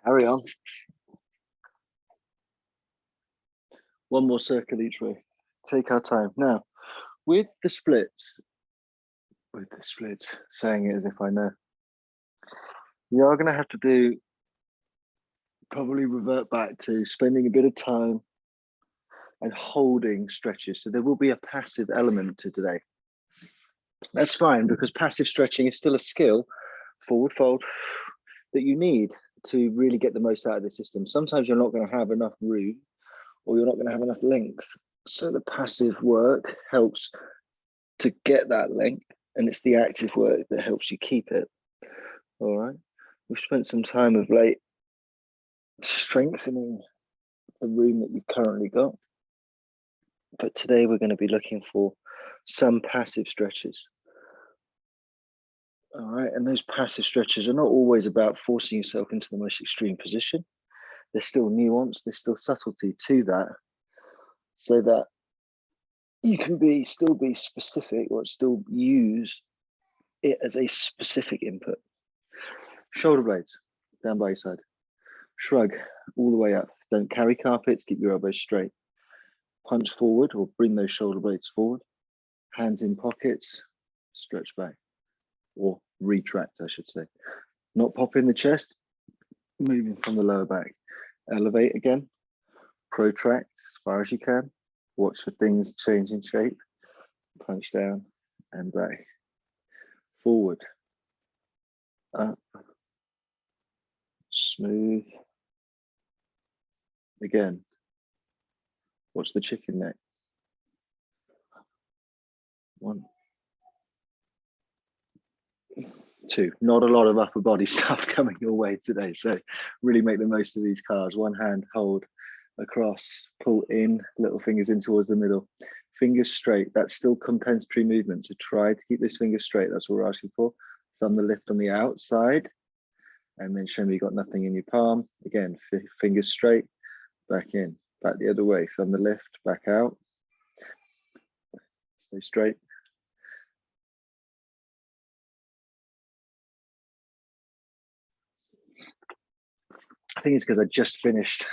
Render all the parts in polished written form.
Carry on. One more circle each way. Take our time. Now, with the splits, saying it as if I know, you are going to have to do, probably revert back to spending a bit of time and holding stretches. So there will be a passive element to today. That's fine, because passive stretching is still a skill, forward fold, that you need to really get the most out of the system. Sometimes you're not going to have enough room, or you're not going to have enough length. So the passive work helps to get that length, and it's the active work that helps you keep it. All right. We've spent some time of late strengthening the room that you've currently got. But today we're going to be looking for some passive stretches. All right, and those passive stretches are not always about forcing yourself into the most extreme position. There's still nuance, there's still subtlety to that, so that you can still be specific, or still use it as a specific input. Shoulder blades down by your side. Shrug all the way up. Don't carry carpets, keep your elbows straight. Punch forward, or bring those shoulder blades forward. Hands in pockets, stretch back, or retract, I should say. Not pop in the chest, moving from the lower back. Elevate again, protract as far as you can. Watch for things changing shape. Punch down and back. Forward, up, smooth. Again, watch the chicken neck. 1, 2. Not a lot of upper body stuff coming your way today, so really make the most of these cars. One hand, hold across, pull in, little fingers in towards the middle. Fingers straight. That's still compensatory movement, so try to keep those fingers straight. That's what we're asking for. Thumb the lift on the outside, and then show me you've got nothing in your palm. Again, fingers straight, back in, back the other way. Thumb the lift, back out. Stay straight. I think it's because I just finished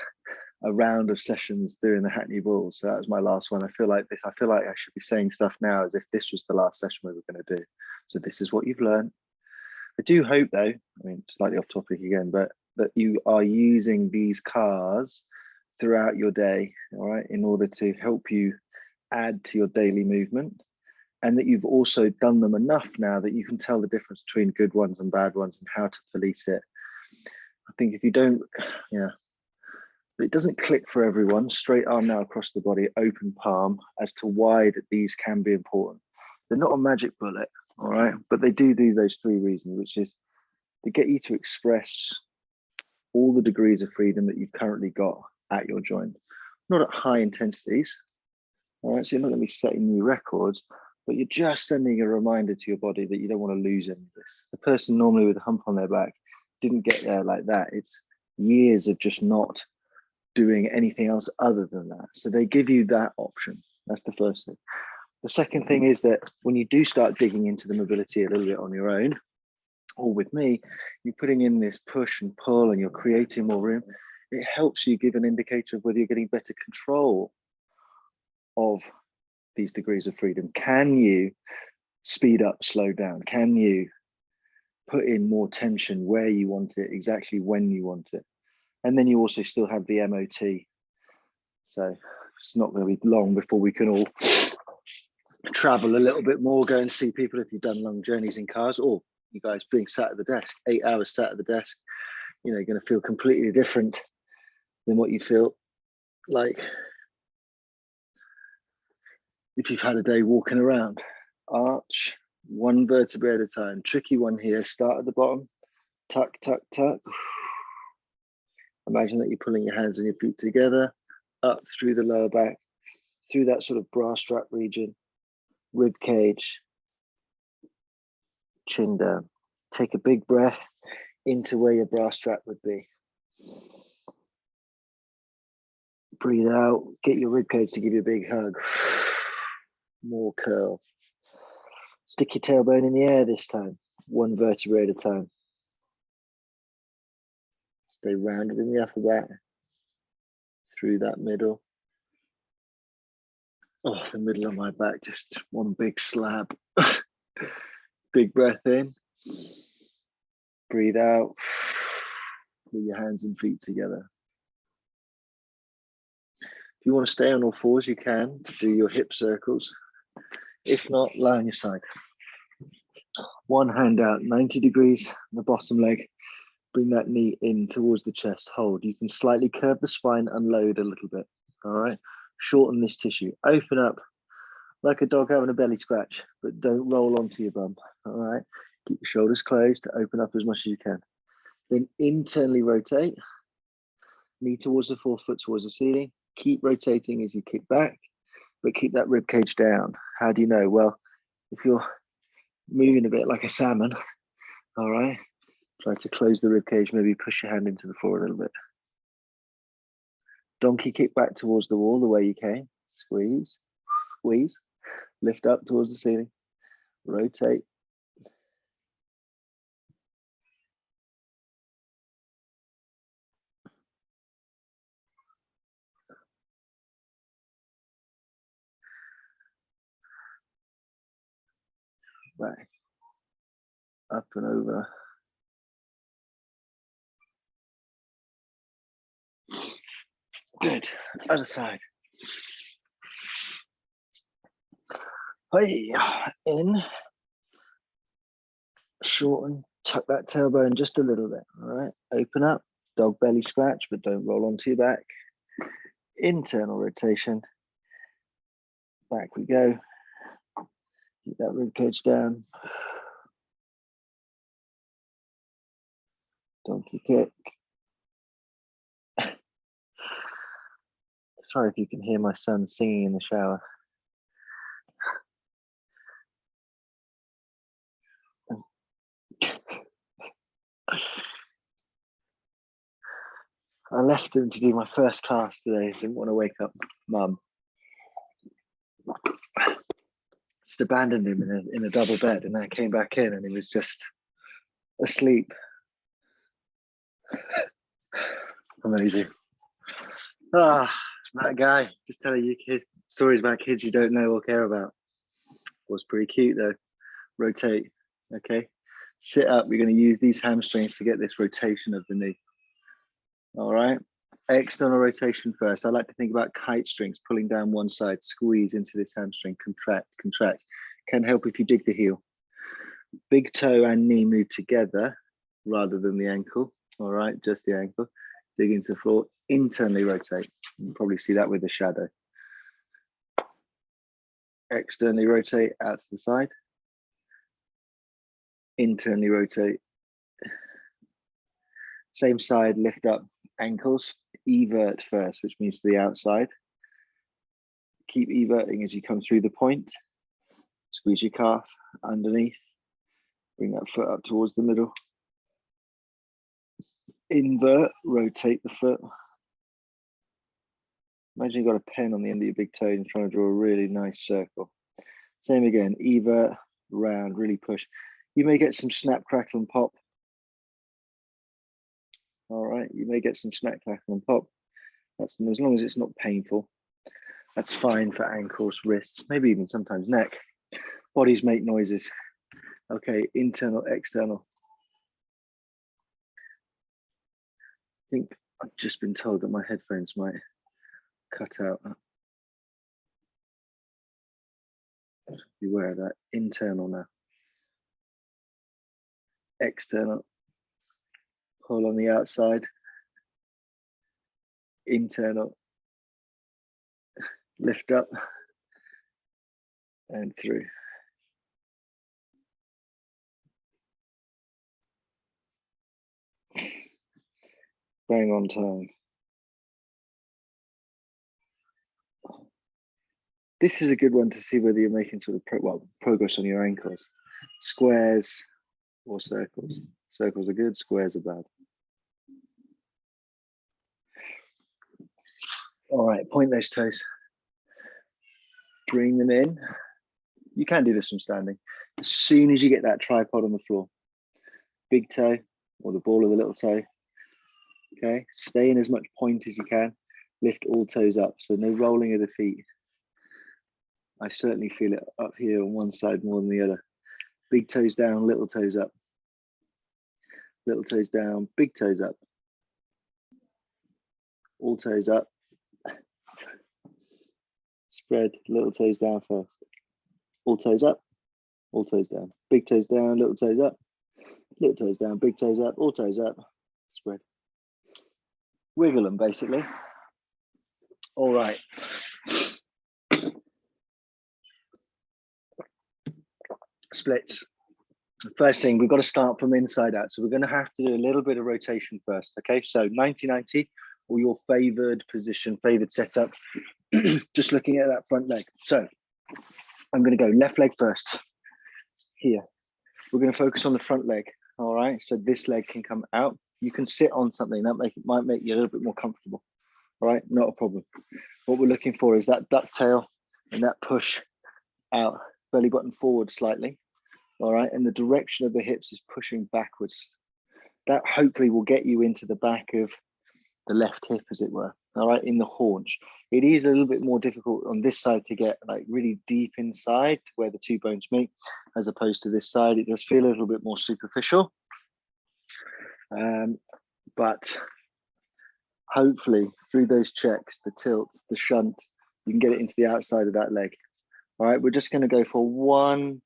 a round of sessions doing the Hackney Bulls, so that was my last one. I feel like I should be saying stuff now as if this was the last session we were going to do. So this is what you've learned. I do hope, though, I mean, slightly off topic again, but that you are using these cars throughout your day, all right, in order to help you add to your daily movement, and that you've also done them enough now that you can tell the difference between good ones and bad ones and how to police it. I think if you don't, it doesn't click for everyone. Straight arm now across the body, open palm, as to why that these can be important. They're not a magic bullet, all right, but they do those 3 reasons, which is to get you to express all the degrees of freedom that you've currently got at your joint, not at high intensities, all right, so you're not going to be setting new records, but you're just sending a reminder to your body that you don't want to lose any of this. The person normally with a hump on their back didn't get there like that. It's years of just not doing anything else other than that. So they give you that option. That's the first thing. The second thing is that when you do start digging into the mobility a little bit on your own, or with me, you're putting in this push and pull and you're creating more room. It helps you give an indicator of whether you're getting better control of these degrees of freedom. Can you speed up, slow down? Can you put in more tension where you want it, exactly when you want it? And then you also still have the MOT. So it's not going to be long before we can all travel a little bit more, go and see people if you've done long journeys in cars, or you guys being sat at the desk, 8 hours sat at the desk, you know, you're going to feel completely different than what you feel like if you've had a day walking around. Arch, 1 vertebrae at a time. Tricky one here. Start at the bottom, tuck, tuck, tuck. Imagine that you're pulling your hands and your feet together, up through the lower back, through that sort of bra strap region, rib cage, chin down. Take a big breath into where your bra strap would be. Breathe out, get your rib cage to give you a big hug. More curl. Stick your tailbone in the air this time, 1 vertebrae at a time. Stay rounded in the upper back, through that middle. Oh, the middle of my back, just one big slab. Big breath in. Breathe out. Pull your hands and feet together. If you want to stay on all fours, you can to do your hip circles. If not, lie on your side. One hand out, 90 degrees, the bottom leg. Bring that knee in towards the chest. Hold. You can slightly curve the spine, unload a little bit. All right. Shorten this tissue. Open up like a dog having a belly scratch, but don't roll onto your bum. All right. Keep your shoulders closed. Open up as much as you can. Then internally rotate. Knee towards the forefoot, towards the ceiling. Keep rotating as you kick back, but keep that rib cage down. How do you know? Well, if you're moving a bit like a salmon, all right, try to close the rib cage. Maybe push your hand into the floor a little bit. Donkey kick back towards the wall the way you came. Squeeze, squeeze, lift up towards the ceiling, rotate. Back, up and over. Good. Other side. Hey, in. Shorten. Tuck that tailbone just a little bit. All right. Open up. Dog belly scratch, but don't roll onto your back. Internal rotation. Back we go. Keep that rib cage down. Donkey kick. Sorry if you can hear my son singing in the shower. I left him to do my first class today. Didn't want to wake up mum. Just abandoned him in a double bed, and then I came back in and he was just asleep. Amazing. Ah, that guy, just telling you kids stories about kids you don't know or care about. Was pretty cute though. Rotate. Okay. Sit up. You're going to use these hamstrings to get this rotation of the knee. All right. External rotation first. I like to think about kite strings, pulling down one side, squeeze into this hamstring, contract, contract. Can help if you dig the heel. Big toe and knee move together rather than the ankle. All right, just the ankle. Dig into the floor, internally rotate. You can probably see that with the shadow. Externally rotate out to the side. Internally rotate. Same side, lift up ankles. Evert first, which means to the outside. Keep everting as you come through the point. Squeeze your calf underneath. Bring that foot up towards the middle. Invert, rotate the foot. Imagine you've got a pen on the end of your big toe and trying to draw a really nice circle. Same again, evert, round, really push. You may get some snap, crackle, and pop. All right, you may get some snap, crackle, and pop. That's as long as it's not painful. That's fine for ankles, wrists, maybe even sometimes neck. Bodies make noises. Okay, internal, external. I think I've just been told that my headphones might cut out. Beware of that. Internal now. External. Pull on the outside. Internal. Lift up and through. Bang on time. This is a good one to see whether you're making sort of progress on your ankles. Squares or circles. Circles are good, squares are bad. All right, point those toes. Bring them in. You can do this from standing. As soon as you get that tripod on the floor, big toe or the ball of the little toe, Okay, stay in as much point as you can. Lift all toes up, so no rolling of the feet. I certainly feel it up here on one side more than the other. Big toes down, little toes up. Little toes down, big toes up. All toes up. Spread, little toes down first. All toes up, all toes down. Big toes down, little toes up. Little toes down, big toes up, all toes up. Spread. Wiggle them, basically. All right. Splits. First thing, we've got to start from inside out. So we're going to have to do a little bit of rotation first. Okay, so 90-90, or your favored position, favored setup. Just looking at that front leg. So I'm going to go left leg first. Here. We're going to focus on the front leg. All right, so this leg can come out. You can sit on something that might make you a little bit more comfortable. All right, not a problem. What we're looking for is that duck tail and that push out, belly button forward slightly. All right, and the direction of the hips is pushing backwards. That hopefully will get you into the back of the left hip, as it were. All right, in the haunch. It is a little bit more difficult on this side to get like really deep inside where the two bones meet, as opposed to this side. It does feel a little bit more superficial. But hopefully through those checks, the tilts, the shunt, you can get it into the outside of that leg. All right, we're just going to go for one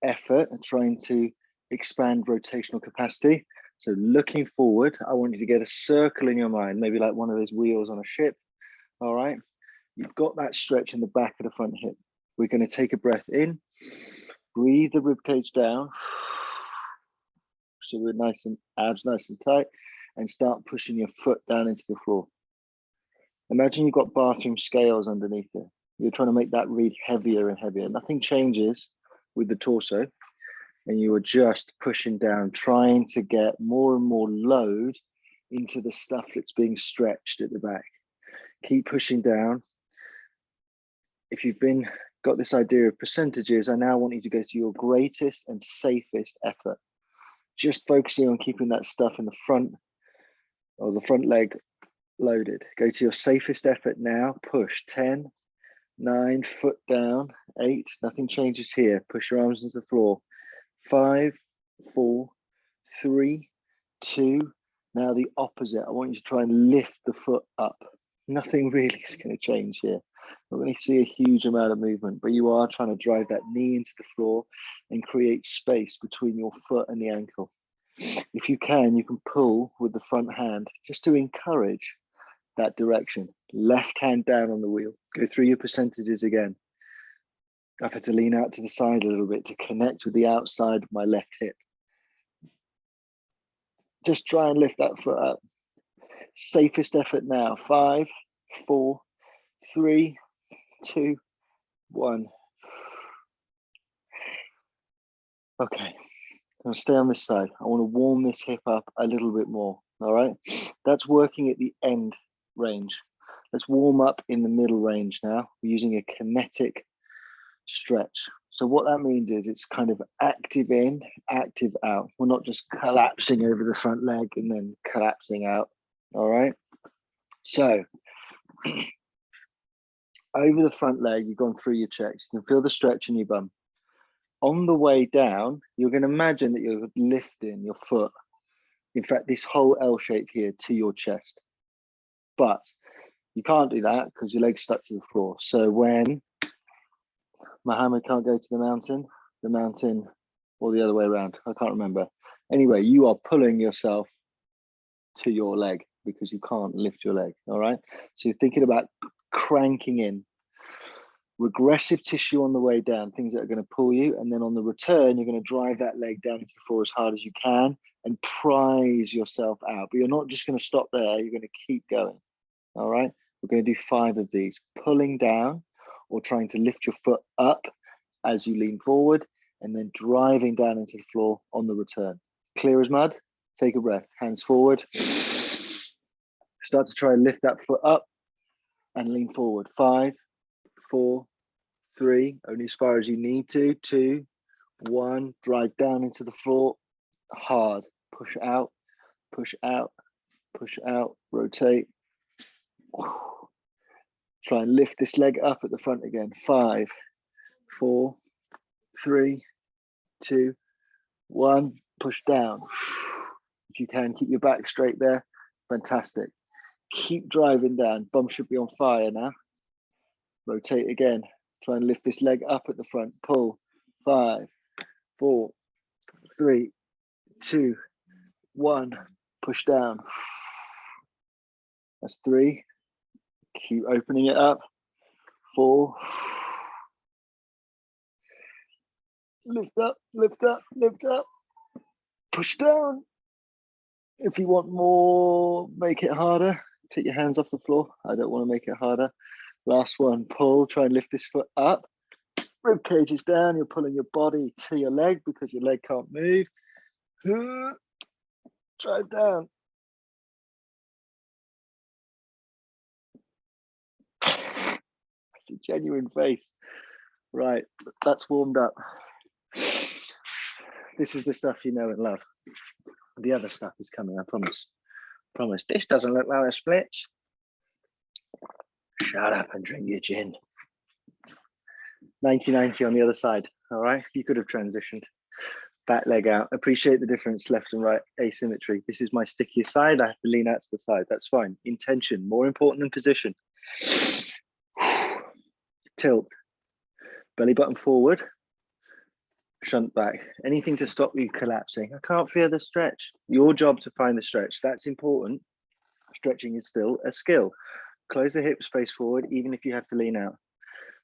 effort at trying to expand rotational capacity. So looking forward, I want you to get a circle in your mind, maybe like one of those wheels on a ship. All right, you've got that stretch in the back of the front hip. We're going to take a breath in, breathe the rib cage down. So we're nice and abs nice and tight, and start pushing your foot down into the floor. Imagine you've got bathroom scales underneath it. You're trying to make that read heavier and heavier. Nothing changes with the torso, and you are just pushing down, trying to get more and more load into the stuff that's being stretched at the back. Keep pushing down. If you've got this idea of percentages, I now want you to go to your greatest and safest effort. Just focusing on keeping that stuff in the front or the front leg loaded. Go to your safest effort now. Push 10, 9, foot down, 8, nothing changes here. Push your arms into the floor. 5, 4, 3, 2. Now the opposite. I want you to try and lift the foot up. Nothing really is going to change here. Not going to see a huge amount of movement, but you are trying to drive that knee into the floor and create space between your foot and the ankle. If you can pull with the front hand just to encourage that direction. Left hand down on the wheel. Go through your percentages again. I've had to lean out to the side a little bit to connect with the outside of my left hip. Just try and lift that foot up. Safest effort now. 5, 4, 3, 2, 1. Okay, I'll stay on this side. I want to warm this hip up a little bit more. All right, that's working at the end range. Let's warm up in the middle range now. We're using a kinetic stretch. So what that means is it's kind of active in, active out. We're not just collapsing over the front leg and then collapsing out. All right. So over the front leg, you've gone through your checks. You can feel the stretch in your bum. On the way down, you're going to imagine that you're lifting your foot. In fact, this whole L shape here to your chest. But you can't do that because your leg's stuck to the floor. So when Muhammad can't go to the mountain, or the other way around, I can't remember. Anyway, you are pulling yourself to your leg because you can't lift your leg, all right? So you're thinking about cranking in. Regressive tissue on the way down, things that are going to pull you, and then on the return, you're going to drive that leg down into the floor as hard as you can and prise yourself out. But you're not just going to stop there, you're going to keep going, all right? We're going to do 5 of these, pulling down or trying to lift your foot up as you lean forward, and then driving down into the floor on the return. Clear as mud? Take a breath, hands forward. Start to try and lift that foot up and lean forward. 5, 4, 3, only as far as you need to. 2, 1, drive down into the floor, hard, push out, push out, rotate. Try and lift this leg up at the front again. 5, 4, 3, 2, 1. Push down. If you can, keep your back straight there. Fantastic. Keep driving down. Bum should be on fire now. Rotate again. Try and lift this leg up at the front. Pull. 5, 4, 3, 2, 1. Push down. That's 3. Keep opening it up. 4. Lift up, lift up, lift up. Push down. If you want more, make it harder. Take your hands off the floor. I don't want to make it harder. Last one, pull. Try and lift this foot up. Rib cage is down. You're pulling your body to your leg because your leg can't move. Drive down. It's a genuine face. Right, that's warmed up. This is the stuff you know and love. The other stuff is coming, I promise. Promise. This doesn't look like a split. Shut up and drink your gin. 90-90 on the other side, all right? You could have transitioned. Back leg out. Appreciate the difference, left and right, asymmetry. This is my stickier side. I have to lean out to the side. That's fine. Intention, more important than position. Tilt. Belly button forward. Shunt back. Anything to stop you collapsing. I can't feel the stretch. Your job to find the stretch. That's important. Stretching is still a skill. Close the hips, face forward, even if you have to lean out.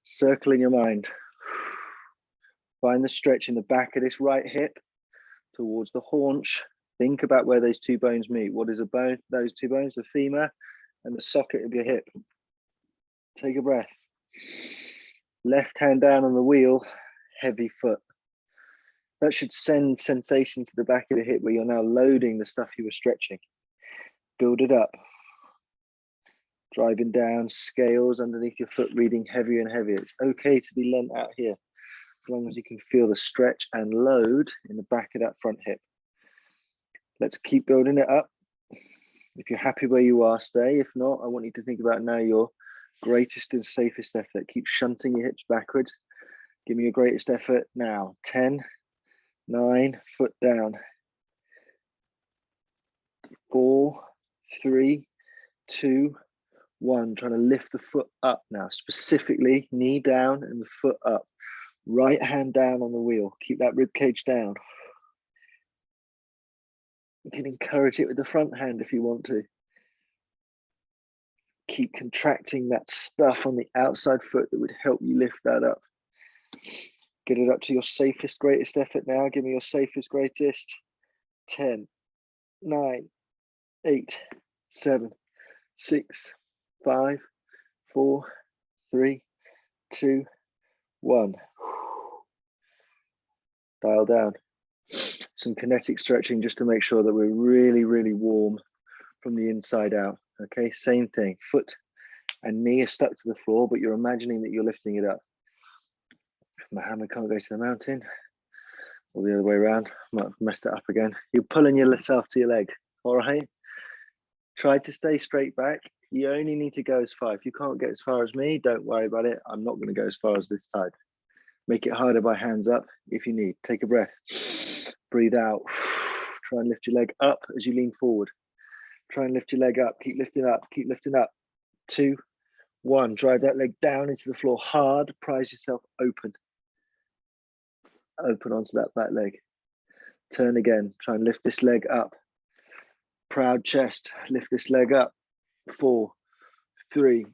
Circle in your mind. Find the stretch in the back of this right hip towards the haunch. Think about where those two bones meet. What is a bone? Those two bones, the femur and the socket of your hip. Take a breath. Left hand down on the wheel, heavy foot. That should send sensation to the back of the hip where you're now loading the stuff you were stretching. Build it up. Driving down, scales underneath your foot reading heavier and heavier. It's okay to be lent out here as long as you can feel the stretch and load in the back of that front hip. Let's keep building it up. If you're happy where you are, stay. If not, I want you to think about now your greatest and safest effort. Keep shunting your hips backwards. Give me your greatest effort now. 10, 9, foot down. 4, 3, 2, 1. Trying to lift the foot up now, specifically knee down and the foot up. Right hand down on the wheel. Keep that rib cage down. You can encourage it with the front hand if you want to. Keep contracting that stuff on the outside foot that would help you lift that up. Get it up to your safest, greatest effort now. Give me your safest, greatest. 10, 9, 8, 7, 6, 5, 4, 3, 2, 1. Dial down. Some kinetic stretching just to make sure that we're really, really warm from the inside out. Okay, same thing. Foot and knee are stuck to the floor, but you're imagining that you're lifting it up. My hammer can't go to the mountain, or the other way around. Might have messed it up again. You're pulling yourself to your leg. All right. Try to stay straight back. You only need to go as far. If you can't get as far as me, don't worry about it. I'm not going to go as far as this side. Make it harder by hands up if you need. Take a breath. Breathe out. Try and lift your leg up as you lean forward. Try and lift your leg up. Keep lifting up. Keep lifting up. 2, 1. Drive that leg down into the floor hard. Prise yourself open. Open onto that back leg. Turn again. Try and lift this leg up. Proud chest. Lift this leg up. 4, 3,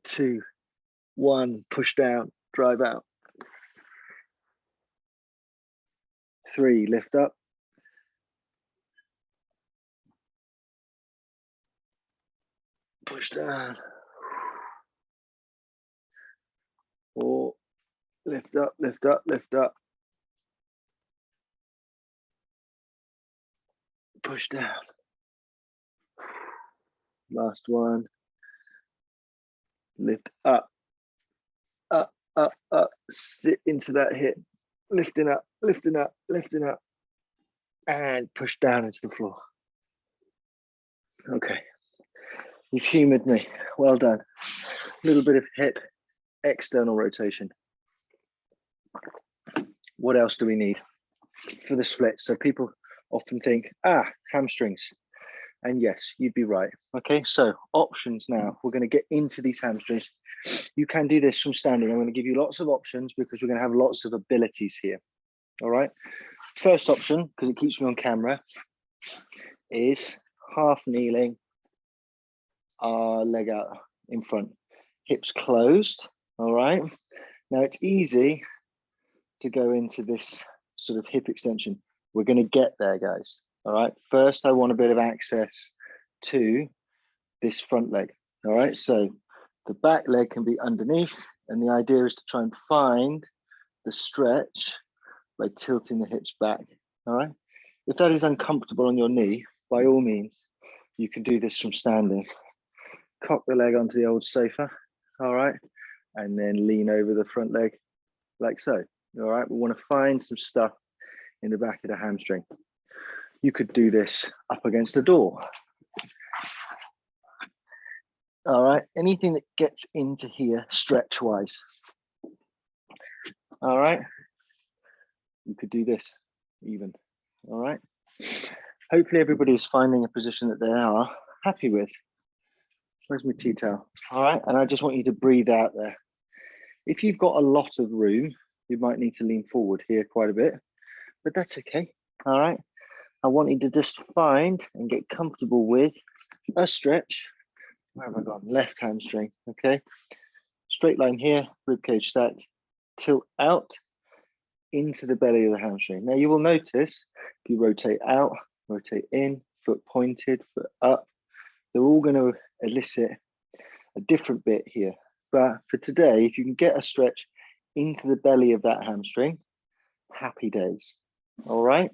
2, 1. Push down. Drive out. 3. Lift up. 'Push down. 4. Lift up, lift up, lift up. Push down. Last one. Lift up, up, up, up. Sit into that hip. Lifting up, lifting up, lifting up. And push down into the floor. Okay, you've humored me. Well done. A little bit of hip external rotation. What else do we need for the split? So people often think, hamstrings. And yes, you'd be right. Okay, so options now. We're going to get into these hamstrings. You can do this from standing. I'm going to give you lots of options because we're going to have lots of abilities here. All right. First option, because it keeps me on camera, is half kneeling, leg out in front, hips closed. All right. Now it's easy to go into this sort of hip extension. We're going to get there, guys. All right. First, I want a bit of access to this front leg. All right. So the back leg can be underneath, and the idea is to try and find the stretch by tilting the hips back. All right. If that is uncomfortable on your knee, by all means, you can do this from standing. Cock the leg onto the old sofa. All right. And then lean over the front leg like so. All right. We want to find some stuff in the back of the hamstring. You could do this up against a door. All right. Anything that gets into here stretch wise. All right. You could do this even. All right. Hopefully everybody is finding a position that they are happy with. Where's my tea towel? All right. And I just want you to breathe out there. If you've got a lot of room, you might need to lean forward here quite a bit, but that's okay. All right. I want you to just find and get comfortable with a stretch. Where have I gone? Left hamstring. Okay. Straight line here, rib cage stacked, tilt out into the belly of the hamstring. Now you will notice if you rotate out, rotate in, foot pointed, foot up, they're all going to elicit a different bit here. But for today, if you can get a stretch into the belly of that hamstring, happy days. All right.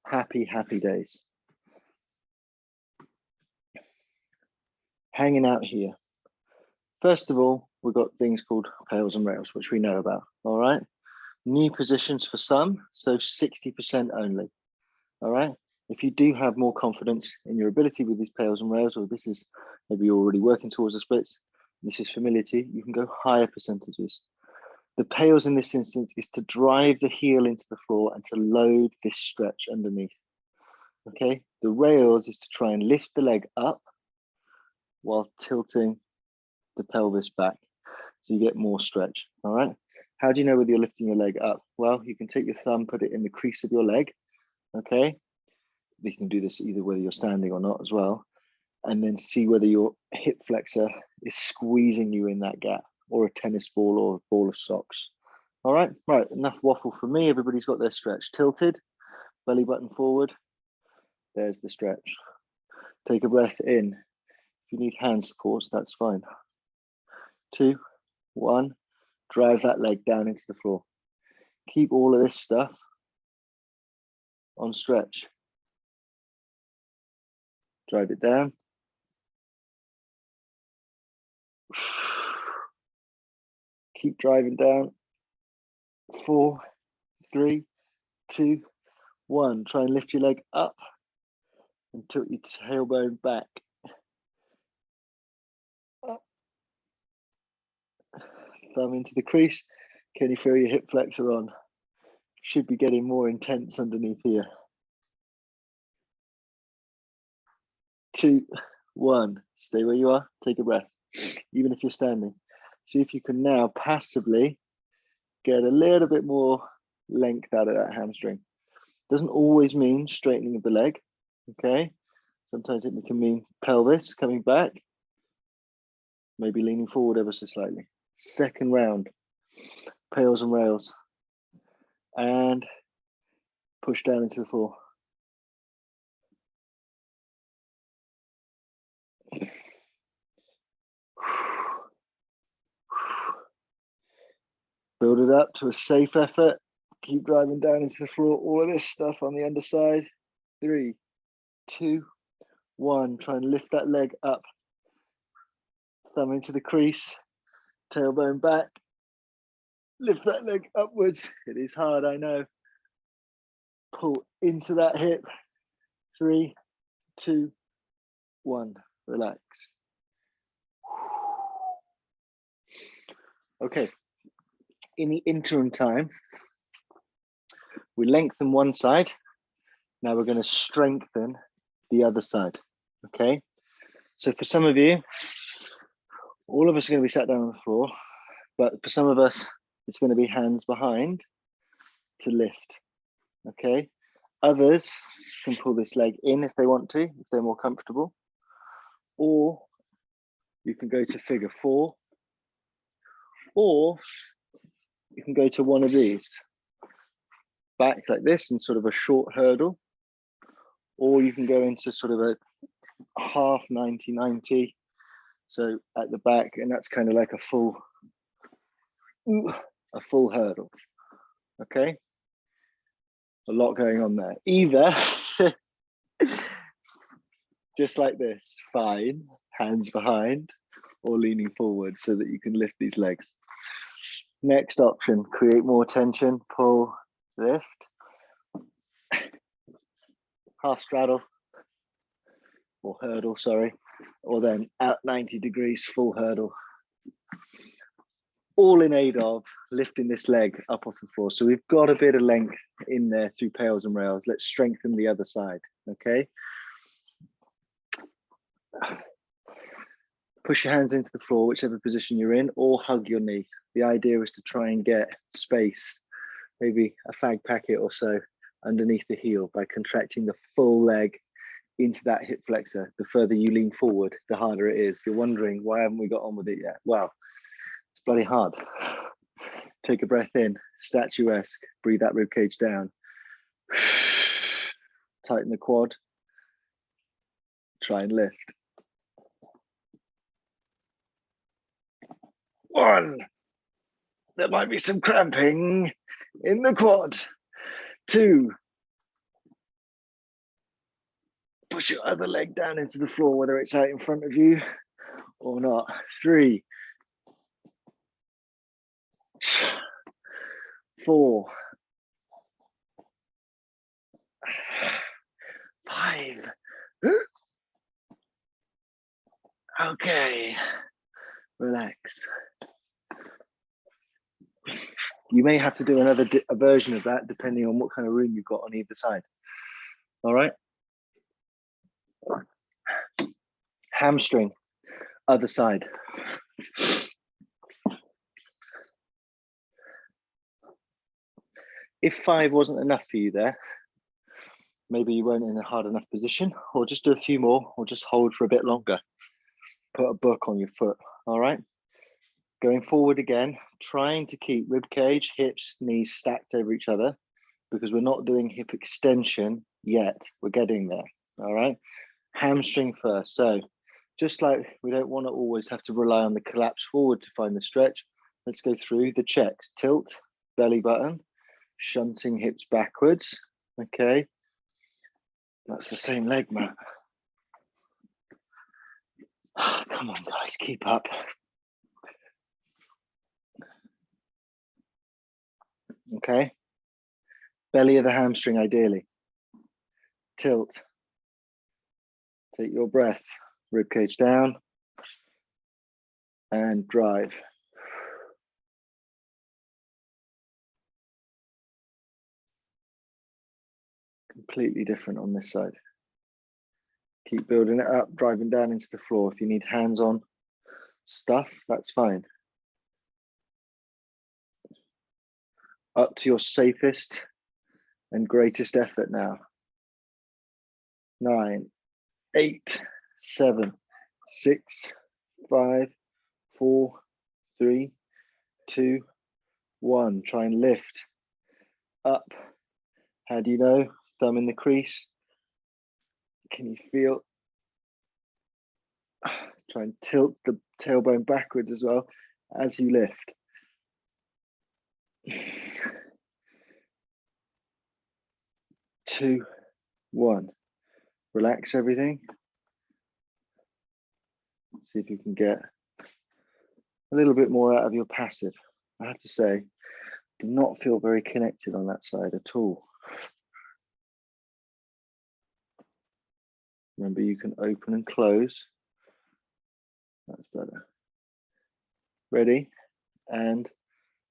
Happy days. Hanging out here. First of all, we've got things called pails and rails, which we know about. All right. New positions for some, so 60% only. All right. If you do have more confidence in your ability with these pails and rails, or this is maybe you're already working towards the splits, this is familiar to you, you can go higher percentages. The pails in this instance is to drive the heel into the floor and to load this stretch underneath. Okay. The rails is to try and lift the leg up while tilting the pelvis back, so you get more stretch. All right. How do you know whether you're lifting your leg up? Well, you can take your thumb, put it in the crease of your leg. Okay. You can do this either whether you're standing or not as well, and then see whether your hip flexor is squeezing you in that gap, or a tennis ball or a ball of socks. All right. Right. Enough waffle for me. Everybody's got their stretch. Tilted, belly button forward. There's the stretch. Take a breath in. If you need hand supports, that's fine. 2, 1, drive that leg down into the floor. Keep all of this stuff on stretch. Drive it down. Keep driving down. 4, 3, 2, 1. Try and lift your leg up and tilt your tailbone back. Up. Thumb into the crease. Can you feel your hip flexor on? Should be getting more intense underneath here. 2, 1. Stay where you are. Take a breath. Even if you're standing. See if you can now passively get a little bit more length out of that hamstring. Doesn't always mean straightening of the leg. Okay. Sometimes it can mean pelvis coming back. Maybe leaning forward ever so slightly. Second round. Pails and rails. And push down into the floor. Build it up to a safe effort. Keep driving down into the floor. All of this stuff on the underside. 3, 2, 1. Try and lift that leg up. Thumb into the crease. Tailbone back. Lift that leg upwards. It is hard, I know. Pull into that hip. 3, 2, 1, relax. Okay, in the interim time, we lengthen one side. Now we're going to strengthen the other side, okay? So for some of you, all of us are going to be sat down on the floor, but for some of us, it's going to be hands behind to lift, okay? Others can pull this leg in if they want to, if they're more comfortable, or you can go to figure 4, or you can go to one of these, back like this in sort of a short hurdle, or you can go into sort of a half 90-90, so at the back, and that's kind of like a full hurdle, okay? A lot going on there. Either just like this, fine, hands behind, or leaning forward so that you can lift these legs. Next option, create more tension, pull, lift, half straddle, or hurdle, sorry, or then at 90 degrees, full hurdle. All in aid of lifting this leg up off the floor. So we've got a bit of length in there through pails and rails. Let's strengthen the other side, okay? Push your hands into the floor, whichever position you're in, or hug your knee. The idea is to try and get space, maybe a fag packet or so underneath the heel by contracting the full leg into that hip flexor. The further you lean forward, the harder it is. You're wondering, why haven't we got on with it yet? Well, it's bloody hard. Take a breath in, statuesque, breathe that rib cage down. Tighten the quad, try and lift. 1, there might be some cramping in the quad. 2, push your other leg down into the floor, whether it's out in front of you or not. 3, 4, 5. Okay, relax. You may have to do a version of that depending on what kind of room you've got on either side. All right. Hamstring, other side. If 5 wasn't enough for you there, maybe you weren't in a hard enough position, or just do a few more, or just hold for a bit longer. Put a book on your foot, all right? Going forward again, trying to keep rib cage, hips, knees stacked over each other, because we're not doing hip extension yet. We're getting there, all right? Hamstring first. So just like we don't want to always have to rely on the collapse forward to find the stretch, let's go through the checks. Tilt, belly button, shunting hips backwards, okay? That's the same leg, Matt. Come on, guys, keep up. Okay. Belly of the hamstring, ideally. Tilt. Take your breath. Rib cage down. And drive. Completely different on this side. Keep building it up, driving down into the floor. If you need hands-on stuff, that's fine. Up to your safest and greatest effort now. 9, 8, 7, 6, 5, 4, 3, 2, 1. Try and lift up. How do you know? Thumb in the crease. Can you feel? Try and tilt the tailbone backwards as well as you lift. 2, 1. Relax everything. See if you can get a little bit more out of your passive. I have to say, do not feel very connected on that side at all. Remember, you can open and close. That's better. Ready? And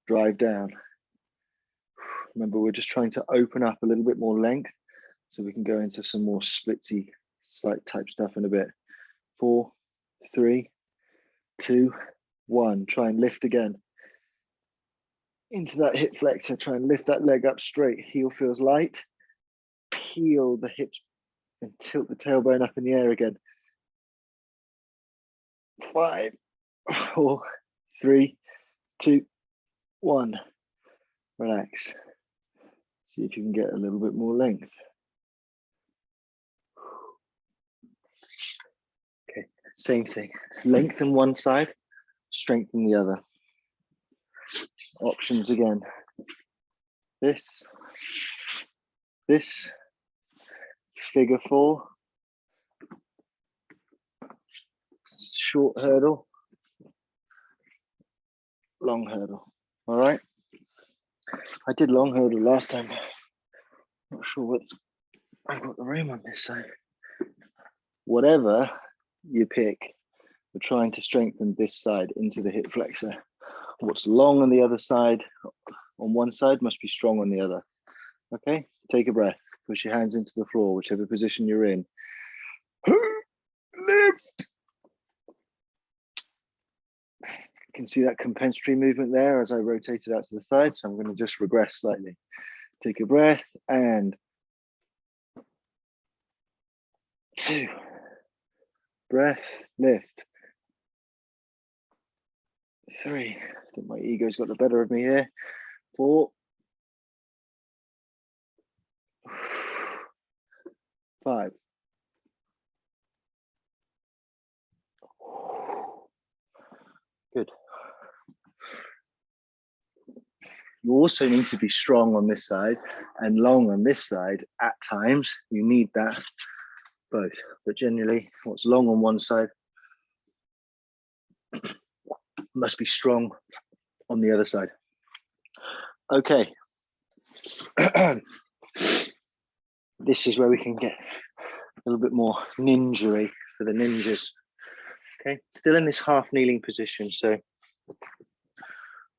drive down. Remember, we're just trying to open up a little bit more length so we can go into some more splitsy slight type stuff in a bit. 4, 3, 2, 1. Try and lift again. Into that hip flexor, try and lift that leg up straight. Heel feels light. Peel the hips and tilt the tailbone up in the air again. 5, 4, 3, 2, 1. Relax. See if you can get a little bit more length. Okay, same thing. Lengthen one side, strengthen the other. Options again. This, figure 4, short hurdle, long hurdle. All right. I did long hurdle last time. Not sure what I've got the room on this side. Whatever you pick, we're trying to strengthen this side into the hip flexor. What's long on the other side, on one side, must be strong on the other. Okay, take a breath. Push your hands into the floor, whichever position you're in. Lift. You can see that compensatory movement there as I rotated out to the side. So I'm going to just regress slightly. Take a breath and 2. Breath, lift. 3. I think my ego's got the better of me here. 4. 5. Good. You also need to be strong on this side and long on this side at times. You need that both, but generally what's long on one side must be strong on the other side. Okay. This is where we can get a little bit more ninja-y for the ninjas. Okay, still in this half kneeling position. So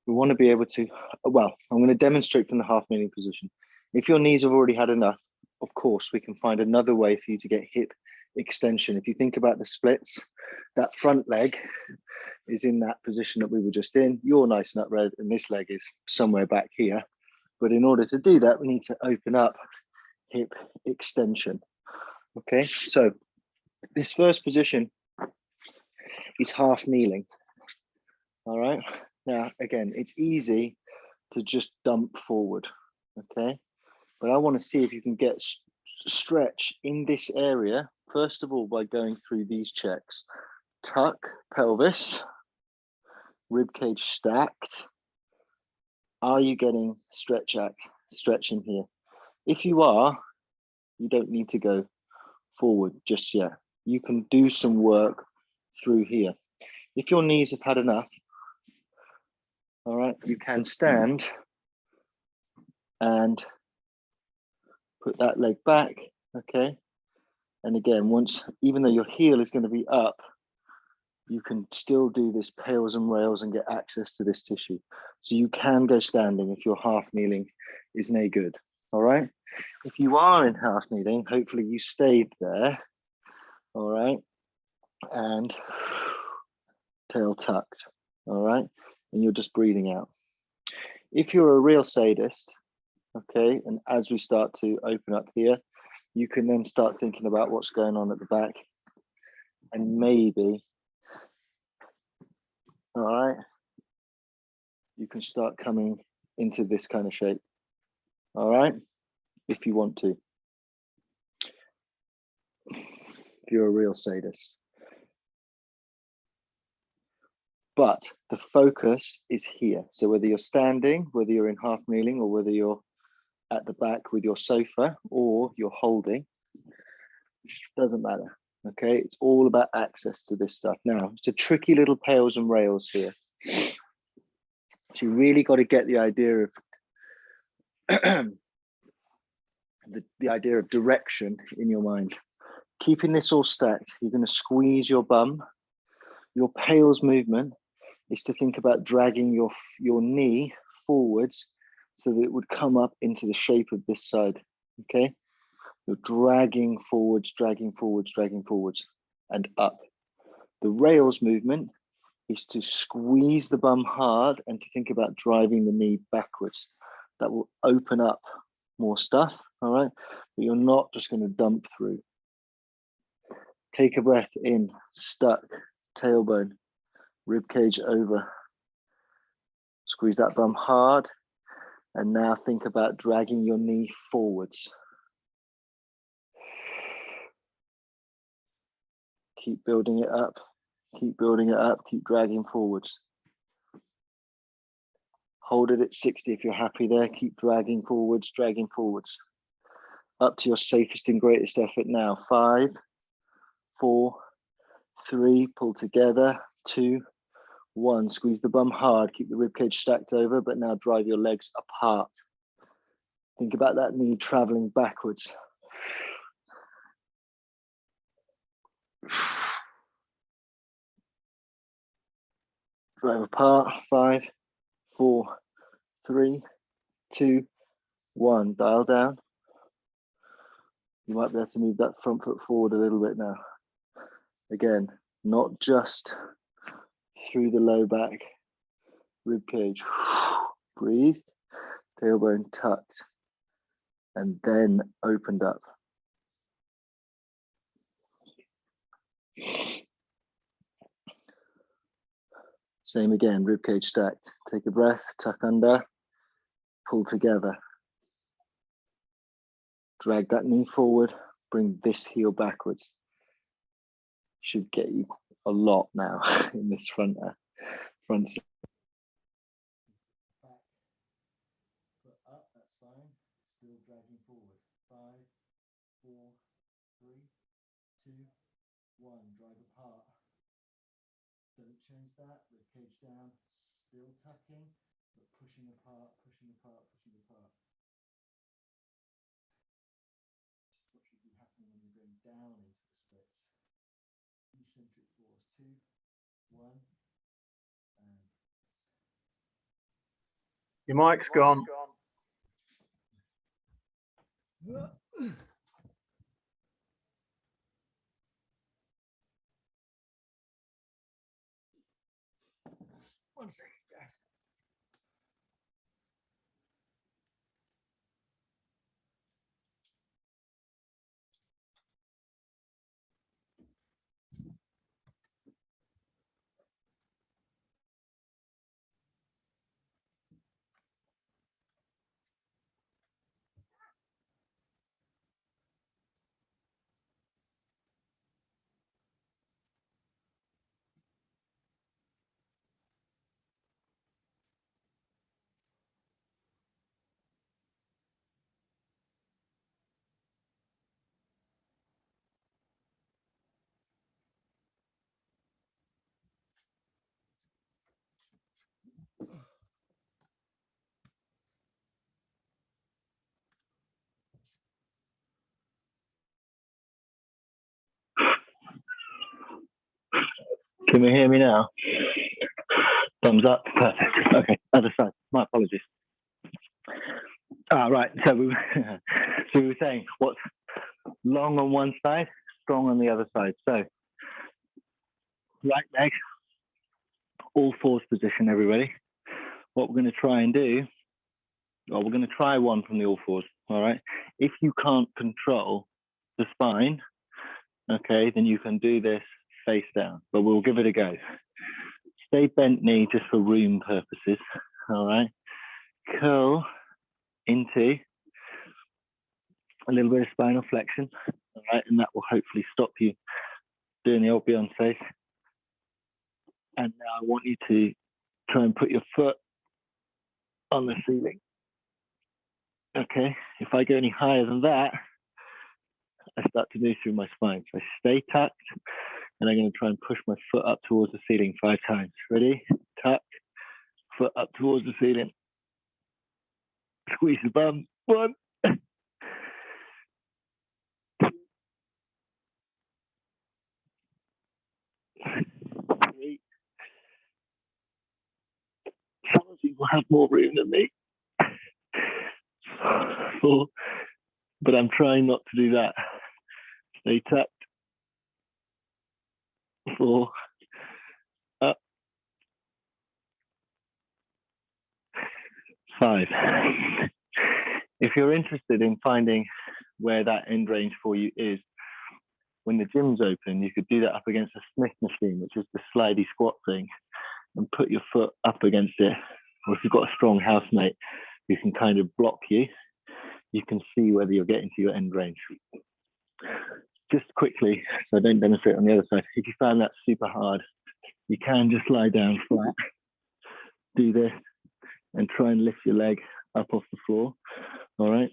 we want to be able to, well, I'm going to demonstrate from the half kneeling position. If your knees have already had enough, of course, we can find another way for you to get hip extension. If you think about the splits, that front leg is in that position that we were just in. You're nice and upright, and this leg is somewhere back here. But in order to do that, we need to open up hip extension. Okay, so this first position is half kneeling. All right, now again, it's easy to just dump forward. Okay, but I want to see if you can get stretch in this area, first of all, by going through these checks. Tuck pelvis, rib cage stacked. Are you getting stretch in here? If you are, you don't need to go forward just yet. You can do some work through here. If your knees have had enough, all right, you can stand and put that leg back, okay? And again, even though your heel is going to be up, you can still do this pails and rails and get access to this tissue. So you can go standing if your half kneeling is no good, all right? If you are in half kneeling, hopefully you stayed there, all right? And tail tucked, all right? And you're just breathing out. If you're a real sadist, okay, and as we start to open up here, you can then start thinking about what's going on at the back, and maybe, all right, you can start coming into this kind of shape, all right, if you want to, if you're a real sadist. But the focus is here. So whether you're standing, whether you're in half kneeling, or whether you're at the back with your sofa or you're holding, doesn't matter. Okay, it's all about access to this stuff. Now, it's a tricky little pails and rails here. So you really got to get the idea of the idea of direction in your mind. Keeping this all stacked, you're going to squeeze your bum. Your pale's movement is to think about dragging your knee forwards so that it would come up into the shape of this side, okay? You're dragging forwards, dragging forwards, dragging forwards, and up. The rails movement is to squeeze the bum hard and to think about driving the knee backwards. That will open up more stuff, all right? But you're not just going to dump through. Take a breath in, stuck, tailbone, rib cage over. Squeeze that bum hard. And now think about dragging your knee forwards. Keep building it up. Keep building it up. Keep dragging forwards. Hold it at 60 if you're happy there. Keep dragging forwards, dragging forwards. Up to your safest and greatest effort now. 5, 4, 3, pull together. 2, 1. Squeeze the bum hard. Keep the rib cage stacked over, but now drive your legs apart. Think about that knee traveling backwards. Drive apart. 5, 4, 3, 2, 1. Dial down. You might be able to move that front foot forward a little bit now. Again, not just through the low back, rib cage. Breathe, tailbone tucked, and then opened up. Same again, rib cage stacked. Take a breath, tuck under, pull together. Drag that knee forward, bring this heel backwards. Should get you a lot now in this front side. Back, foot up, that's fine. Still dragging forward. 5, 4, 3, 2, 1. Drive apart. Don't change that. Rib cage down. Still tucking, but pushing apart, pushing apart, pushing apart. Just what should be happening when you're going down into the splits. Eccentric force. 2, 1, and your mic's gone. One second. Can we hear me now? Thumbs up. Perfect. Okay, other side. My apologies. Right. So we were saying what's long on one side, strong on the other side. So right leg, all fours position, everybody. What we're going to try and do, well, we're going to try one from the all fours. All right. If you can't control the spine, okay, then you can do this face down, but we'll give it a go. Stay bent knee just for room purposes. All right. Curl into a little bit of spinal flexion. All right. And that will hopefully stop you doing the old Beyonce. And now I want you to try and put your foot on the ceiling. Okay. If I go any higher than that, I start to move through my spine. So I stay tucked, and I'm going to try and push my foot up towards the ceiling 5 times. Ready? Tuck, foot up towards the ceiling. Squeeze the bum. 1, you will have more room than me. 4, but I'm trying not to do that. Stay tucked. 4, up. 5. If you're interested in finding where that end range for you is, when the gym's open, you could do that up against a Smith machine, which is the slidey squat thing, and put your foot up against it. Or if you've got a strong housemate who can kind of block you, you can see whether you're getting to your end range. Just quickly, so I don't demonstrate on the other side, if you found that super hard, you can just lie down flat, do this, and try and lift your leg up off the floor, all right?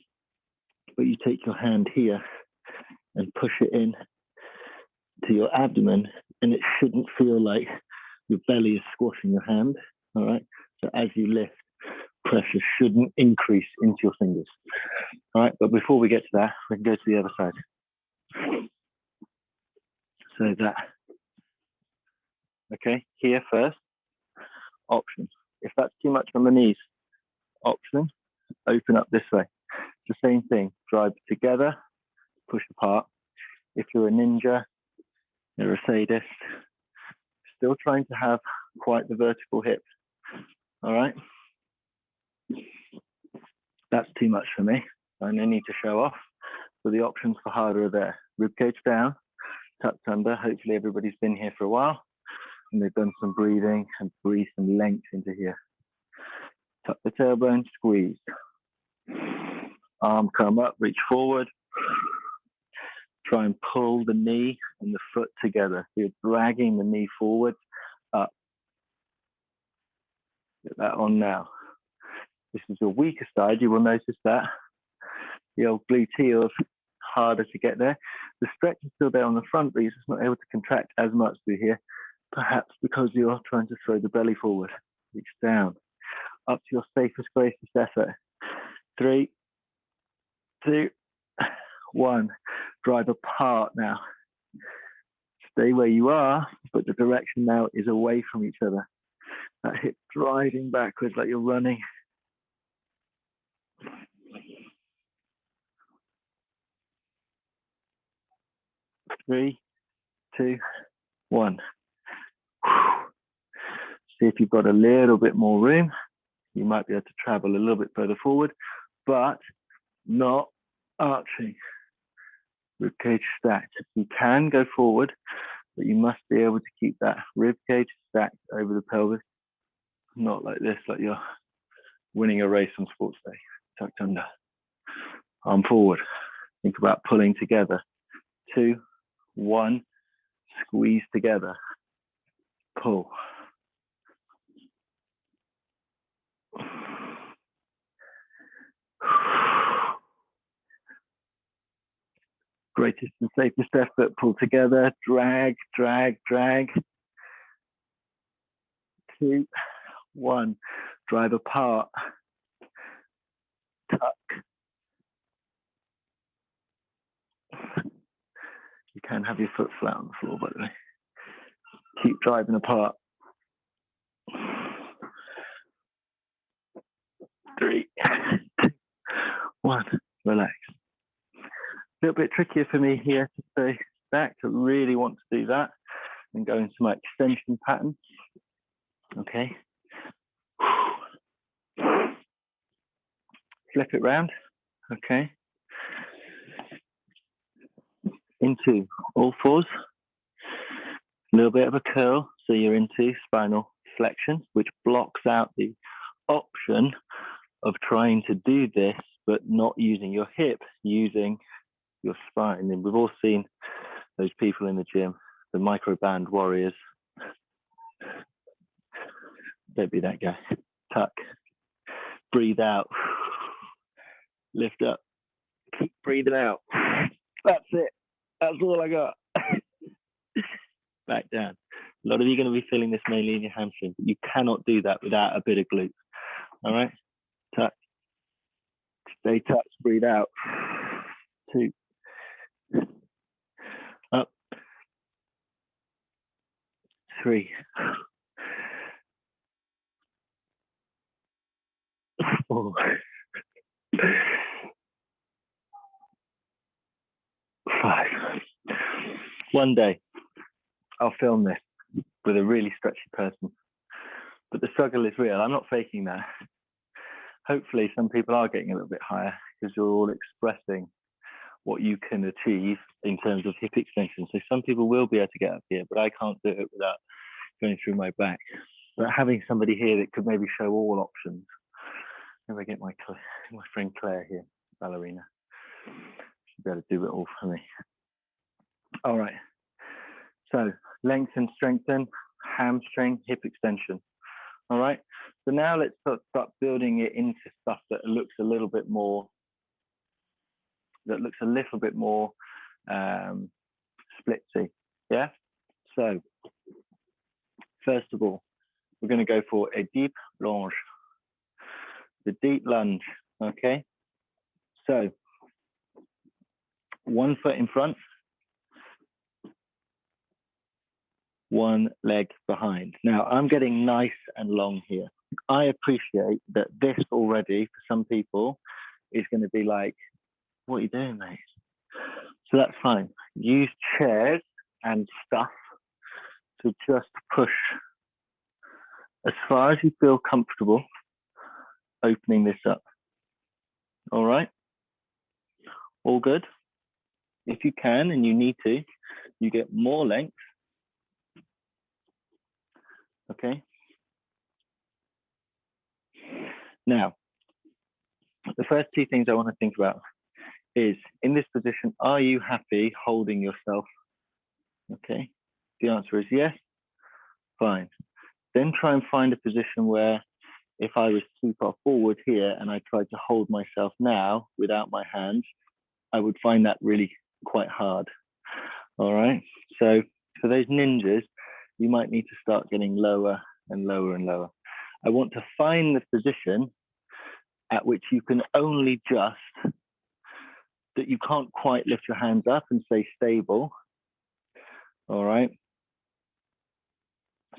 But you take your hand here and push it in to your abdomen, and it shouldn't feel like your belly is squashing your hand, all right? So as you lift, pressure shouldn't increase into your fingers, all right? But before we get to that, we can go to the other side. So that, okay, here first, option. If that's too much on the knees, option, open up this way. It's the same thing, drive together, push apart. If you're a ninja, you're a sadist, still trying to have quite the vertical hip, all right? That's too much for me. I no need to show off. So the options for harder are there. Ribcage down, tucked under. Hopefully everybody's been here for a while and they've done some breathing and breathe some length into here. Tuck the tailbone, squeeze. Arm come up, reach forward. Try and pull the knee and the foot together. You're dragging the knee forward, up. Get that on now. This is your weaker side. You will notice that the old gluteals harder to get there. The stretch is still there on the front, but you're just not able to contract as much through here, perhaps because you're trying to throw the belly forward. Reach down, up to your safest, greatest effort. 3, 2, 1. Drive apart now. Stay where you are, but the direction now is away from each other. That hip driving backwards like you're running. 3, 2, 1. See if you've got a little bit more room. You might be able to travel a little bit further forward, but not arching. Ribcage stacked. You can go forward, but you must be able to keep that ribcage stacked over the pelvis. Not like this, like you're winning a race on sports day. Tucked under. Arm forward. Think about pulling together. 2, 1. Squeeze together. Pull. Greatest and safest effort. Pull together. Drag, drag, drag. 2, 1. Drive apart. Tuck. You can have your foot flat on the floor, by the way. Keep driving apart. 3, 2, 1. Relax. A little bit trickier for me here to stay back, to really want to do that and go into my extension pattern. Okay. Flip it round. Okay. Into all fours. A little bit of a curl, so you're into spinal flexion, which blocks out the option of trying to do this, but not using your hip, using your spine. And we've all seen those people in the gym, the microband warriors. Don't be that guy. Tuck. Breathe out. Lift up. Keep breathing out. That's it. That's all I got. Back down. A lot of you are going to be feeling this mainly in your hamstring, but you cannot do that without a bit of glute. All right? Tuck. Stay tucked. Breathe out. 2. Up. 3. 4, 5. One day, I'll film this with a really stretchy person. But the struggle is real. I'm not faking that. Hopefully, some people are getting a little bit higher because you're all expressing what you can achieve in terms of hip extension. So some people will be able to get up here, but I can't do it without going through my back. But having somebody here that could maybe show all options. If I get my friend Claire here, ballerina, she'll be able to do it all for me. All right. So lengthen, strengthen, hamstring, hip extension. All right. So now let's start building it into stuff that looks a little bit more, splitsy. Yeah. So first of all, we're going to go for a deep lunge. The deep lunge. Okay. So 1 foot in front, 1 leg behind. Now I'm getting nice and long here. I appreciate that this already for some people is going to be like, what are you doing, mate? So that's fine. Use chairs and stuff to just push as far as you feel comfortable opening this up. All right? All good? If you can and you need to, you get more length. Okay? Now, the first 2 things I want to think about is, in this position, are you happy holding yourself? Okay? The answer is yes. Fine. Then try and find a position where if I was too far forward here and I tried to hold myself now without my hands, I would find that really quite hard. All right. So for those ninjas, you might need to start getting lower and lower and lower. I want to find the position at which you can only just, that you can't quite lift your hands up and stay stable. All right.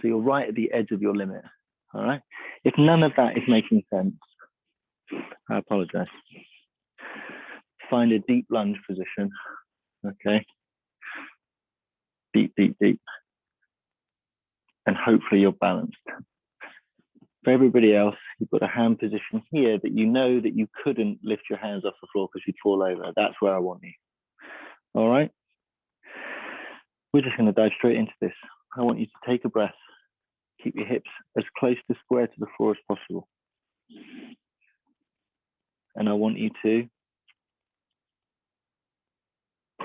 So you're right at the edge of your limit. All right. If none of that is making sense, I apologize. Find a deep lunge position. Okay. Deep, deep, deep. And hopefully you're balanced. For everybody else, you've got a hand position here that you know that you couldn't lift your hands off the floor because you'd fall over. That's where I want you. All right. We're just going to dive straight into this. I want you to take a breath. Keep your hips as close to square to the floor as possible. And I want you to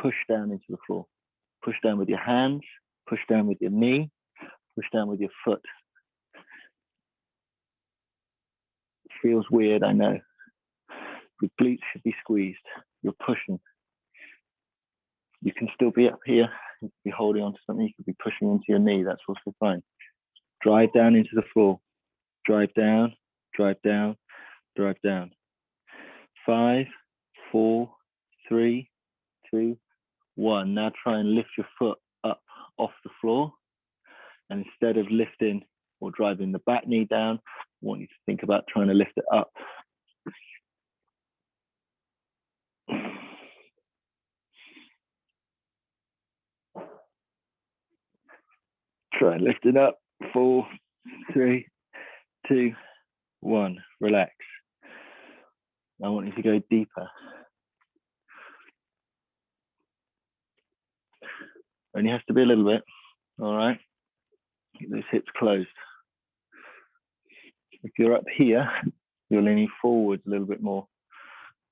push down into the floor. Push down with your hands, push down with your knee, push down with your foot. It feels weird, I know. Your glutes should be squeezed. You're pushing. You can still be up here. You could be holding on to something. You could be pushing into your knee. That's also fine. Drive down into the floor. Drive down, drive down, drive down. 5, 4, 3, 2, 1. Now try and lift your foot up off the floor. And instead of lifting or driving the back knee down, I want you to think about trying to lift it up. Try and lift it up. 4, 3, 2, 1. Relax. I want you to go deeper. Only has to be a little bit. All right. Keep those hips closed. If you're up here, you're leaning forwards a little bit more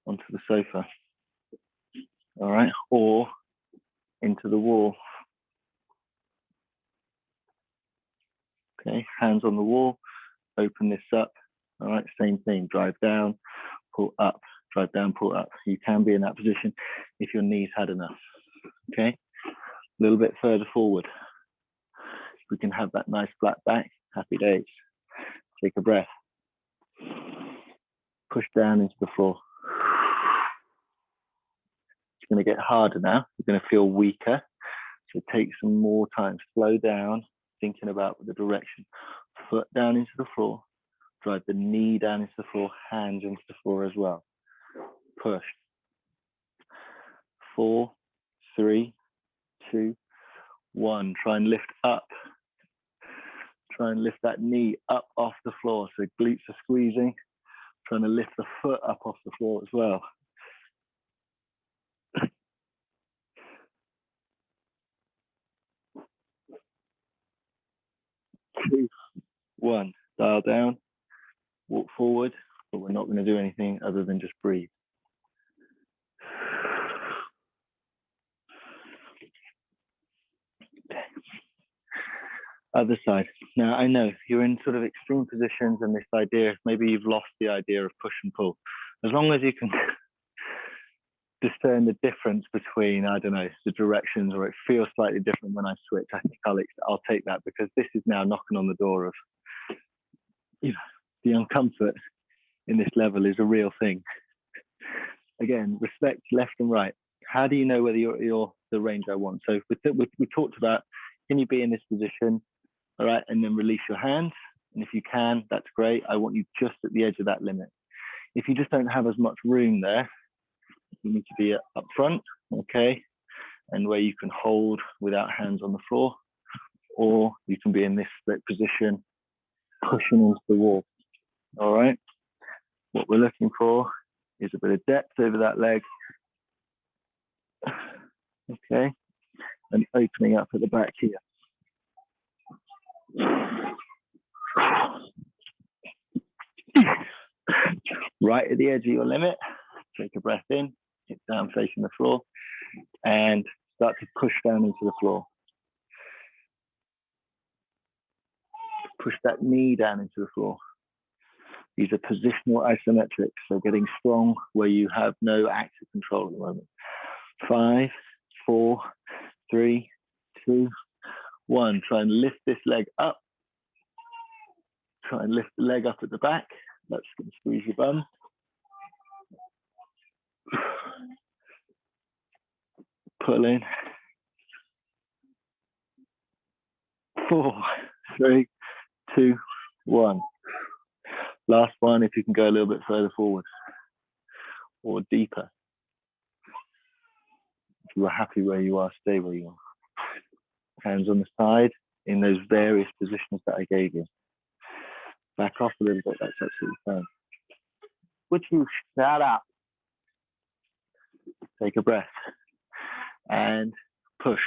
onto the sofa. All right. Or into the wall. Okay. Hands on the wall. Open this up. All right. Same thing. Drive down, pull up, drive down, pull up. You can be in that position if your knees had enough. Okay. A little bit further forward. We can have that nice flat back. Happy days. Take a breath. Push down into the floor. It's going to get harder now. You're going to feel weaker. So take some more time. Slow down, thinking about the direction. Foot down into the floor. drive the knee down into the floor, hands into the floor as well. Push. 4, 3, 2, 1. Try and lift up. Try and lift that knee up off the floor. So glutes are squeezing. Trying to lift the foot up off the floor as well. 2, 1. Dial down. Walk forward. But we're not going to do anything other than just breathe. Other side. Now, I know you're in sort of extreme positions and this idea, maybe you've lost the idea of push and pull. As long as you can discern the difference between, I don't know, the directions, or it feels slightly different when I switch, I think I'll take that, because this is now knocking on the door of, you know, the uncomfort in this level is a real thing. Again, respect left and right. How do you know whether you're the range I want? So we talked about, can you be in this position? All right, and then release your hands. And if you can, that's great. I want you just at the edge of that limit. If you just don't have as much room there, you need to be up front, okay? And where you can hold without hands on the floor, or you can be in this split position, pushing into the wall, all right? What we're looking for is a bit of depth over that leg, okay? And opening up at the back here. Right at the edge of your limit, take a breath in, sit down facing the floor, and start to push down into the floor. Push that knee down into the floor. These are positional isometrics, so getting strong where you have no active control at the moment. 5, 4, 3, 2, 1. Try and lift this leg up. Try and lift the leg up at the back. That's going to squeeze your bum. Pull in. 4, 3, 2, 1. Last one, if you can go a little bit further forward or deeper. If you are happy where you are, stay where you are. Hands on the side in those various positions that I gave you. Back off a little bit, that's absolutely fine. Would you shut up? Take a breath and push.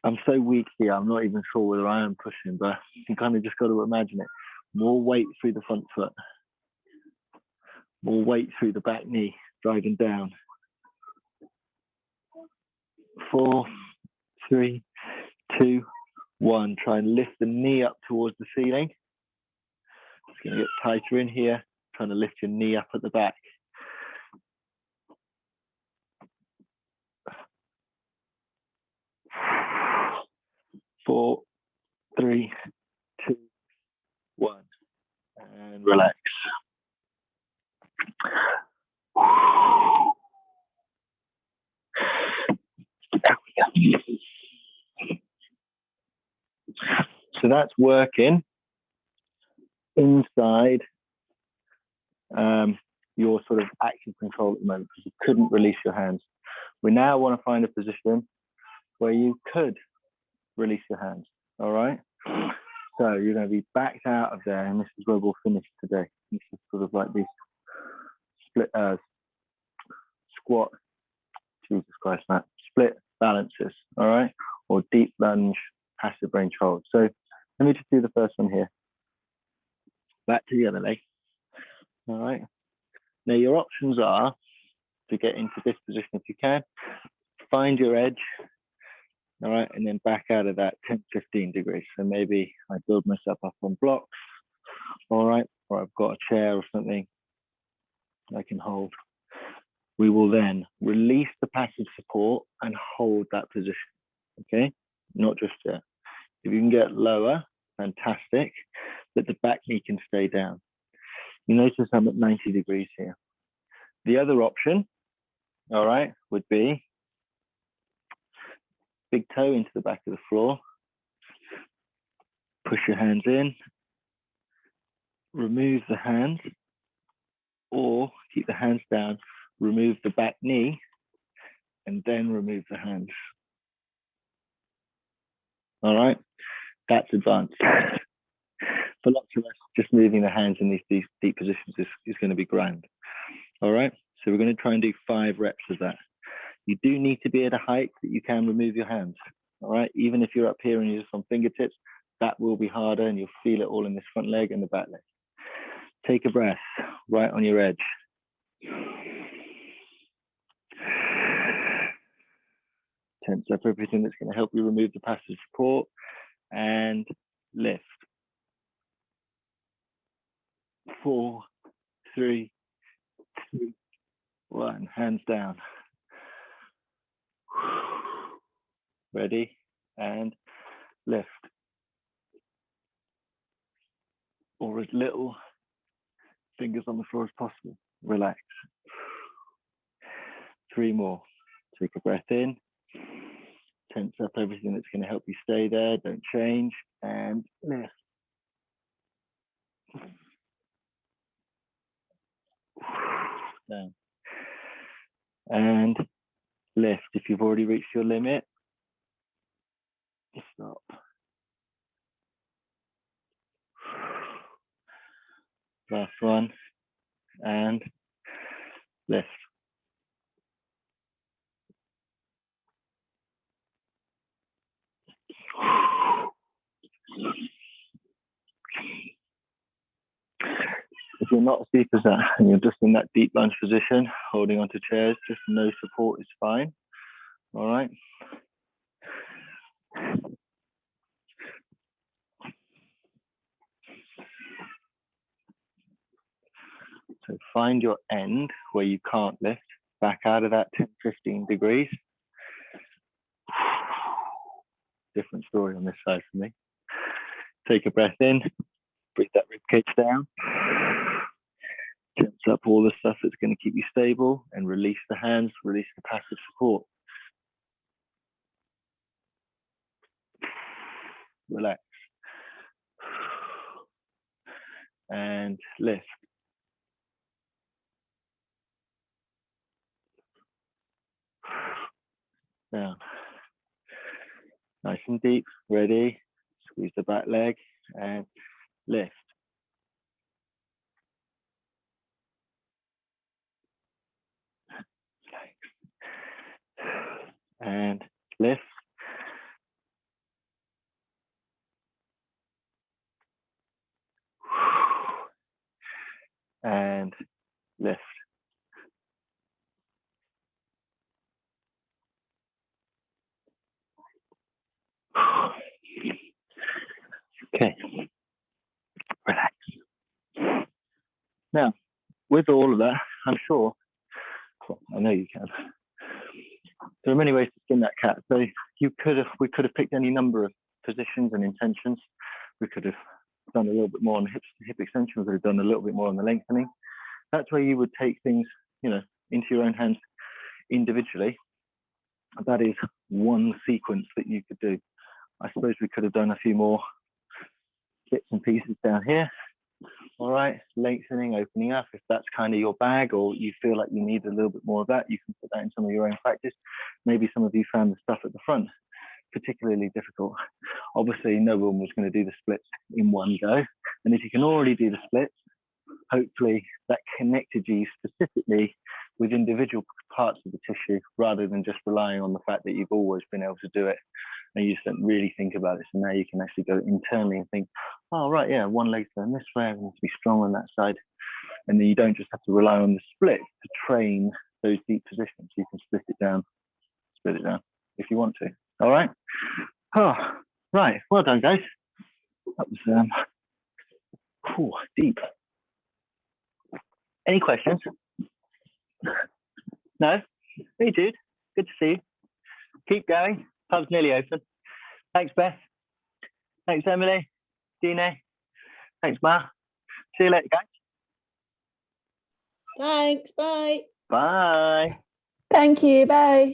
I'm so weak here, I'm not even sure whether I am pushing, but you kind of just got to imagine it. More weight through the front foot. More weight through the back knee, driving down. 4, 3, 2, 1. Try and lift the knee up towards the ceiling. It's going to get tighter in here. Trying to lift your knee up at the back. 4, 3, 2, 1. And relax. There we go. So that's working inside your sort of active control at the moment, because you couldn't release your hands. We now want to find a position where you could release your hands, all right? So you're going to be backed out of there, and this is where we'll finish today. This is sort of like these split squat, Jesus Christ, Matt, split balances, all right? Or deep lunge, passive range hold. So let me just do the first one here. Back to the other leg, all right? Now your options are to get into this position if you can, find your edge, all right, and then back out of that 10, 15 degrees. So maybe I build myself up on blocks, all right, or I've got a chair or something I can hold. We will then release the passive support and hold that position, okay? Not just yet. If you can get lower, fantastic, but the back knee can stay down. You notice I'm at 90 degrees here. The other option, all right, would be big toe into the back of the floor, push your hands in, remove the hands, or keep the hands down, remove the back knee, and then remove the hands. All right, that's advanced. For lots of us, just moving the hands in these deep positions is going to be grand. All right, so we're going to try and do 5 reps of that. You do need to be at a height that you can remove your hands. All right, even if you're up here and you're just on fingertips, that will be harder and you'll feel it all in this front leg and the back leg. Take a breath right on your edge. Tense up everything that's going to help you remove the passive support, and lift. 4, 3, 2, 1. Hands down. Ready, and lift. Or as little fingers on the floor as possible. Relax. 3 more. Take a breath in. Tense up everything that's going to help you stay there. Don't change. And lift. Down. And lift. If you've already reached your limit, stop. Last one. And lift. If you're not as deep as that and you're just in that deep lunge position, holding onto chairs, just no support is fine. All right. So find your end where you can't lift, back out of that 10, 15 degrees. Different story on this side for me. Take a breath in, breathe that ribcage down. Tense up all the stuff that's going to keep you stable, and release the hands, release the passive support. Relax. And lift. Down. Nice and deep. Ready. Squeeze the back leg and lift. And lift. And lift. Okay. Relax. Now, with all of that, I'm sure, well, I know you can. There are many ways to skin that cat. So we could have picked any number of positions and intentions. We could have done a little bit more on hip extension. We could have done a little bit more on the lengthening. That's where you would take things, into your own hands individually. That is one sequence that you could do. I suppose we could have done a few more bits and pieces down here. All right, lengthening, opening up. If that's kind of your bag, or you feel like you need a little bit more of that, you can put that in some of your own practice. Maybe some of you found the stuff at the front particularly difficult. Obviously, no one was going to do the splits in one go. And if you can already do the splits, hopefully that connected you specifically with individual parts of the tissue, rather than just relying on the fact that you've always been able to do it and you just don't really think about it. So now you can actually go internally and think, oh, right, yeah, one leg's going this way, I need to be strong on that side. And then you don't just have to rely on the split to train those deep positions. You can split it down if you want to. All right. Oh, right. Well done, guys. That was deep. Any questions? No? Hey, dude. Good to see you. Keep going. Pub's nearly open. Thanks, Beth. Thanks, Emily. Dina. Thanks, Ma. See you later, guys. Thanks. Bye. Bye. Thank you. Bye.